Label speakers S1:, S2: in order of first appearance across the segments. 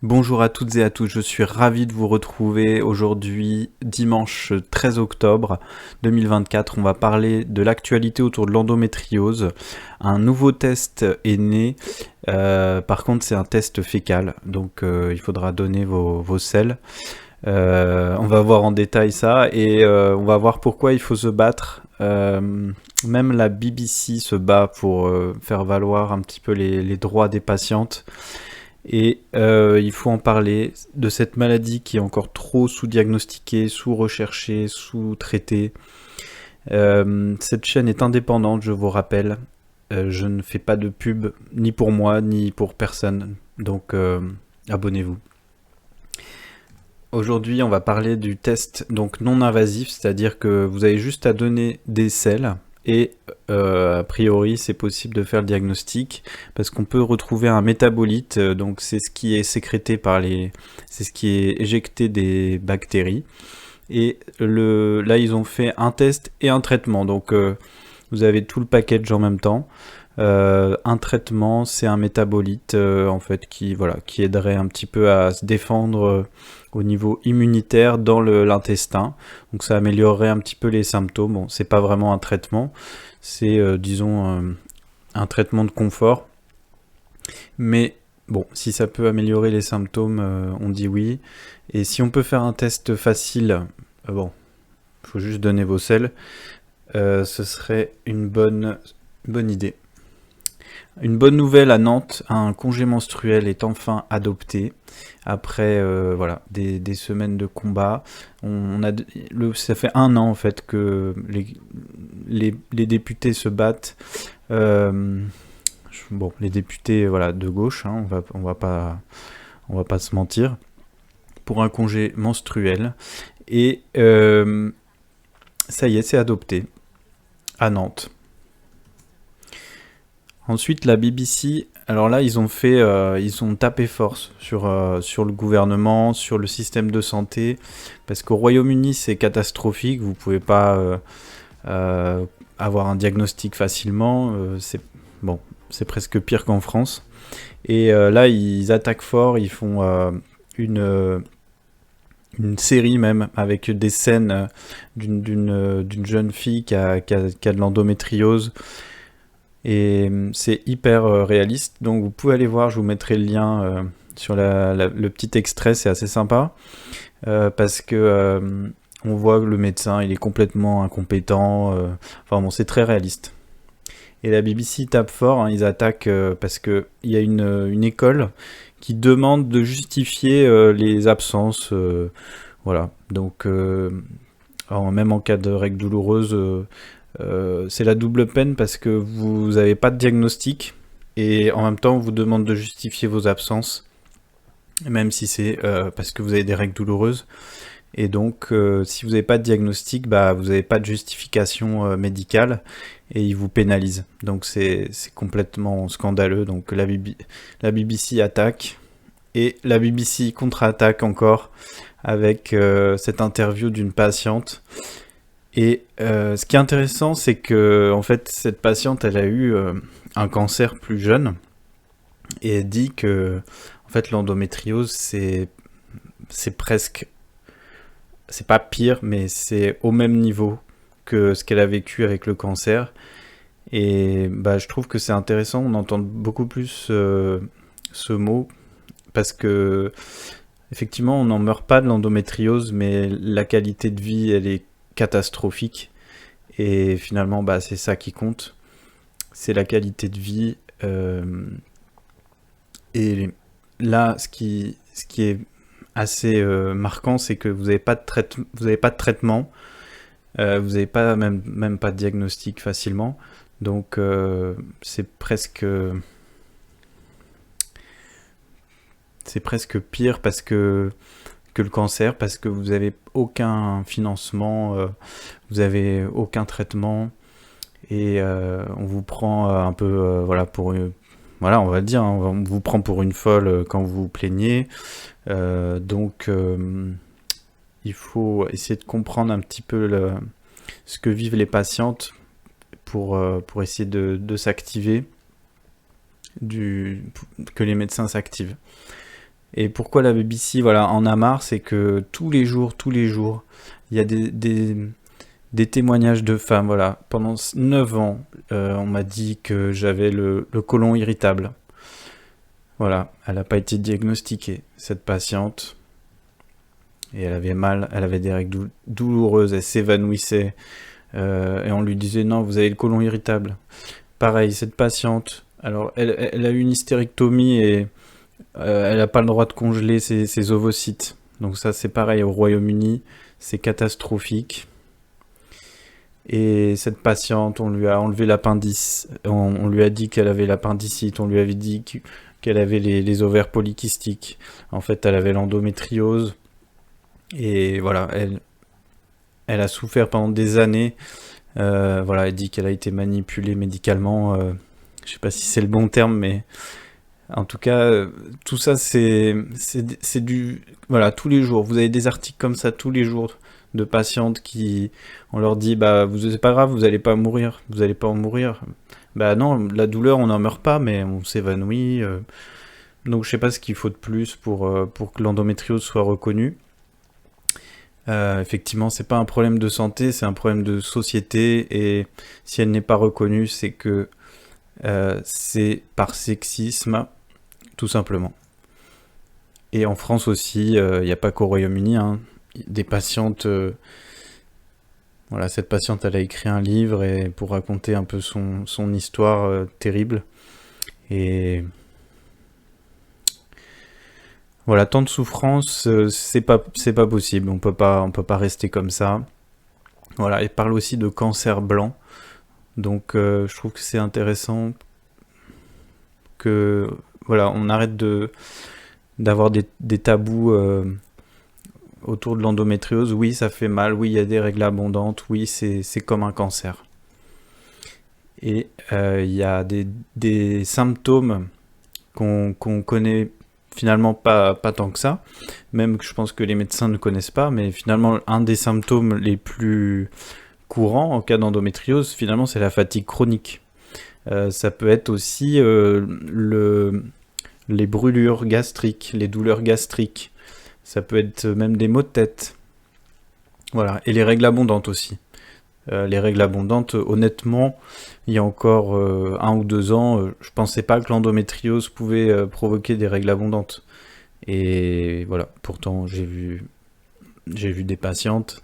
S1: Bonjour à toutes et à tous, je suis ravi de vous retrouver aujourd'hui, dimanche 13 octobre 2024. On va parler de l'actualité autour de l'endométriose. Un nouveau test est né, par contre c'est un test fécal, donc il faudra donner vos selles. On va voir en détail ça et on va voir pourquoi il faut se battre. Même la BBC se bat pour faire valoir un petit peu les droits des patientes. Et il faut en parler de cette maladie qui est encore trop sous-diagnostiquée, sous-recherchée, sous-traitée. Cette chaîne est indépendante, je vous rappelle. Je ne fais pas de pub ni pour moi ni pour personne. Donc abonnez-vous. Aujourd'hui, on va parler du test donc non invasif, c'est-à-dire que vous avez juste à donner des selles et a priori c'est possible de faire le diagnostic parce qu'on peut retrouver un métabolite, donc c'est ce qui est sécrété c'est ce qui est éjecté des bactéries. Et là ils ont fait un test et un traitement, donc vous avez tout le package en même temps. Un traitement, c'est un métabolite en fait qui aiderait un petit peu à se défendre au niveau immunitaire dans l'intestin. Donc ça améliorerait un petit peu les symptômes. Bon, c'est pas vraiment un traitement, c'est disons un traitement de confort. Mais bon, si ça peut améliorer les symptômes, on dit oui. Et si on peut faire un test facile, bon, il faut juste donner vos selles, ce serait une bonne idée. Une bonne nouvelle à Nantes, un congé menstruel est enfin adopté après des semaines de combat. Ça fait 1 an en fait que les députés se battent. Bon, les députés de gauche, hein, on va pas se mentir, pour un congé menstruel. Et ça y est, c'est adopté à Nantes. Ensuite, la BBC, alors là, ils ont tapé force sur le gouvernement, sur le système de santé, parce qu'au Royaume-Uni, c'est catastrophique, vous pouvez pas avoir un diagnostic facilement, c'est presque pire qu'en France. Et là, ils attaquent fort, ils font une série même avec des scènes d'une jeune fille qui a de l'endométriose. Et c'est hyper réaliste, donc vous pouvez aller voir, je vous mettrai le lien sur le petit extrait, c'est assez sympa, parce que on voit que le médecin il est complètement incompétent, enfin bon, c'est très réaliste. Et la BBC tape fort, hein, ils attaquent parce qu'il y a une école qui demande de justifier les absences, voilà, donc même en cas de règles douloureuses, c'est la double peine parce que vous n'avez pas de diagnostic et en même temps on vous demande de justifier vos absences, même si c'est parce que vous avez des règles douloureuses. Et donc si vous n'avez pas de diagnostic, bah, vous n'avez pas de justification médicale et ils vous pénalisent. Donc c'est complètement scandaleux. Donc la BBC attaque et la BBC contre-attaque encore avec cette interview d'une patiente. Et ce qui est intéressant, c'est que en fait, cette patiente, elle a eu un cancer plus jeune et elle dit que en fait, l'endométriose, c'est presque, c'est pas pire, mais c'est au même niveau que ce qu'elle a vécu avec le cancer. Et bah, je trouve que c'est intéressant. On entend beaucoup plus ce mot parce que effectivement, on n'en meurt pas de l'endométriose, mais la qualité de vie, elle est catastrophique. Et finalement, bah, c'est ça qui compte. C'est la qualité de vie. Et là, ce qui est assez marquant, c'est que vous n'avez pas vous avez pas de traitement. Vous n'avez pas même pas de diagnostic facilement. Donc, c'est presque pire parce que le cancer, parce que vous n'avez aucun financement, vous n'avez aucun traitement, et on vous prend un peu voilà, on va le dire, hein, on vous prend pour une folle quand vous vous plaignez. Donc il faut essayer de comprendre un petit peu ce que vivent les patientes pour essayer de s'activer, que les médecins s'activent. Et pourquoi la BBC voilà, en a marre, c'est que tous les jours, il y a des témoignages de femmes. Voilà. Pendant 9 ans, on m'a dit que j'avais le côlon irritable. Voilà, elle n'a pas été diagnostiquée, cette patiente. Et elle avait mal, elle avait des règles douloureuses, elle s'évanouissait. Et on lui disait non, vous avez le côlon irritable. Pareil, cette patiente, alors elle a eu une hystérectomie et elle n'a pas le droit de congeler ses ovocytes. Donc ça c'est pareil au Royaume-Uni, c'est catastrophique. Et cette patiente, on lui a enlevé l'appendice, on lui a dit qu'elle avait l'appendicite, on lui avait dit qu'elle avait les ovaires polykystiques. En fait, elle avait l'endométriose. Et voilà, elle a souffert pendant des années. Voilà, elle dit qu'elle a été manipulée médicalement. Je sais pas si c'est le bon terme, mais en tout cas, tout ça, c'est du... Voilà, tous les jours. Vous avez des articles comme ça tous les jours de patientes qui... On leur dit, bah, c'est pas grave, vous allez pas mourir. Vous allez pas en mourir. Bah non, la douleur, on n'en meurt pas, mais on s'évanouit. Donc je sais pas ce qu'il faut de plus pour que l'endométriose soit reconnue. Effectivement, c'est pas un problème de santé, c'est un problème de société, et si elle n'est pas reconnue, c'est que c'est par sexisme, tout simplement. Et en France aussi, il n'y a pas qu'au Royaume-Uni, hein, des patientes... voilà, cette patiente, elle a écrit un livre pour raconter un peu son histoire terrible. Et voilà, tant de souffrance, c'est pas possible. On peut pas rester comme ça. Voilà, elle parle aussi de cancer blanc. Donc, je trouve que c'est intéressant que, voilà, on arrête d'avoir des tabous autour de l'endométriose. Oui, ça fait mal. Oui, il y a des règles abondantes. Oui, c'est comme un cancer. Et il y a des symptômes qu'on connaît finalement pas tant que ça, même que je pense que les médecins ne connaissent pas, mais finalement un des symptômes les plus courants en cas d'endométriose, finalement c'est la fatigue chronique. Ça peut être aussi les brûlures gastriques, les douleurs gastriques, ça peut être même des maux de tête. Voilà, et les règles abondantes aussi. Les règles abondantes, honnêtement, il y a encore 1 ou 2 ans, je pensais pas que l'endométriose pouvait provoquer des règles abondantes. Et voilà, pourtant j'ai vu des patientes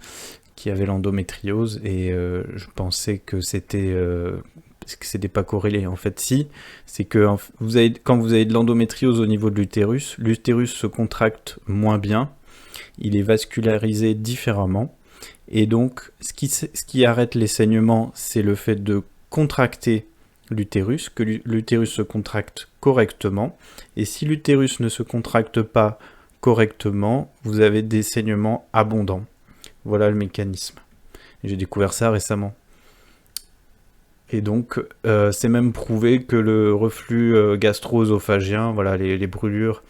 S1: qui avaient l'endométriose et je pensais que c'était pas corrélé. En fait, si, c'est que quand vous avez de l'endométriose au niveau de l'utérus se contracte moins bien, il est vascularisé différemment. Et donc, ce qui arrête les saignements, c'est le fait de contracter l'utérus, que l'utérus se contracte correctement. Et si l'utérus ne se contracte pas correctement, vous avez des saignements abondants. Voilà le mécanisme. J'ai découvert ça récemment. Et donc, c'est même prouvé que le reflux gastro-œsophagien, voilà, les brûlures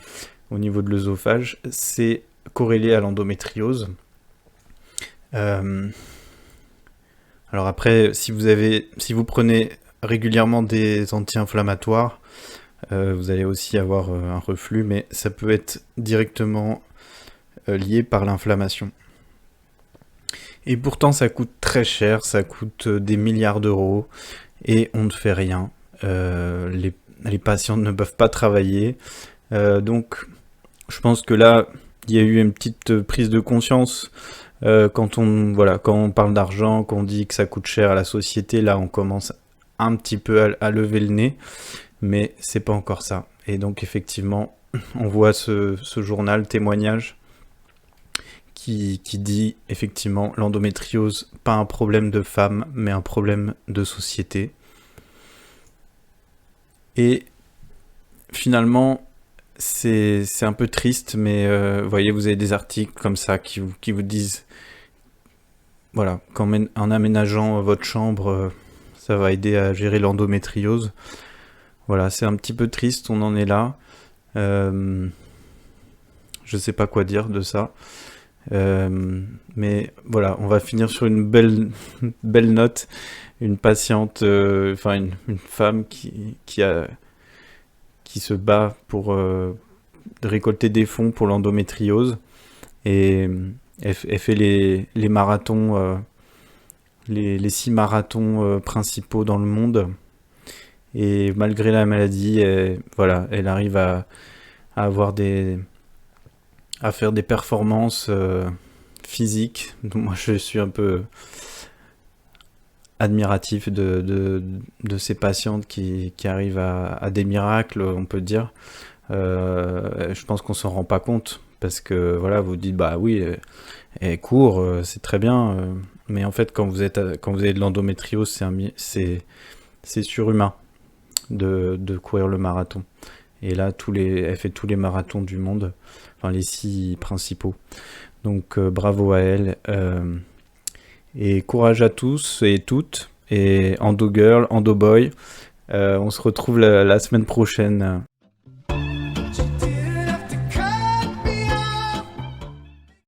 S1: au niveau de l'œsophage, c'est corrélé à l'endométriose. Alors après, si vous prenez régulièrement des anti-inflammatoires, vous allez aussi avoir un reflux, mais ça peut être directement lié par l'inflammation. Et pourtant, ça coûte très cher, ça coûte des milliards d'euros, et on ne fait rien. Les patients ne peuvent pas travailler. Donc, je pense que là, il y a eu une petite prise de conscience. Quand on parle d'argent, qu'on dit que ça coûte cher à la société, là on commence un petit peu à lever le nez, mais c'est pas encore ça. Et donc effectivement, on voit ce journal témoignage qui dit effectivement l'endométriose, pas un problème de femme, mais un problème de société. Et finalement, c'est un peu triste, mais vous voyez, vous avez des articles comme ça qui vous disent, voilà, en aménageant votre chambre, ça va aider à gérer l'endométriose. Voilà, c'est un petit peu triste, on en est là. Je sais pas quoi dire de ça. Mais voilà, on va finir sur une belle note. Une patiente, une femme qui se bat de récolter des fonds pour l'endométriose. Et elle fait les marathons, les 6 marathons principaux dans le monde. Et malgré la maladie, voilà, elle arrive à avoir à faire des performances physiques. Donc moi, je suis un peu admiratif de ces patientes qui arrivent à des miracles, on peut dire. Je pense qu'on s'en rend pas compte parce que voilà, vous dites bah oui, elle court, c'est très bien, mais en fait quand vous avez de l'endométriose, c'est surhumain de courir le marathon. Et là, elle fait tous les marathons du monde, enfin les 6 principaux. Donc bravo à elle. Et courage à tous et toutes. Et Endo Girl, Endo Boy. On se retrouve la semaine prochaine.